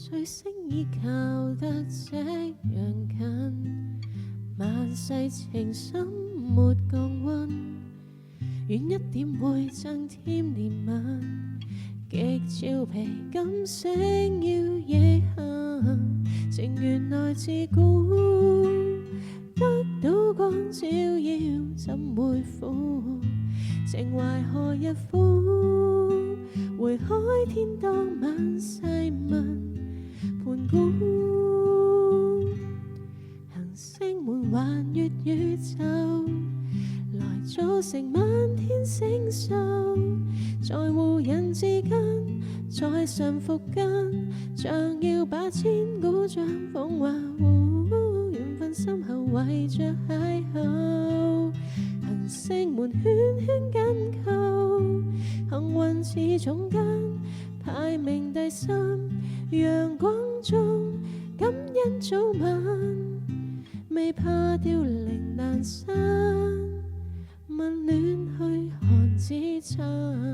誰星已靠得這樣近，萬世情深沒降溫，遠一點會增添憐憫，極俏皮感性要野行，情緣來自古，得到光照耀怎會苦，情懷何日苦，回海天當晚細問盤古，行星們環月宇宙，來組成漫天星宿，在乎人之間，在臣服間，像要把千古像風華緣分深厚圍着邂逅，行星們圈圈緊扣，幸運似總監，排名第三，陽光中感恩早晚，未怕凋零闌珊，問暖去寒紫燦。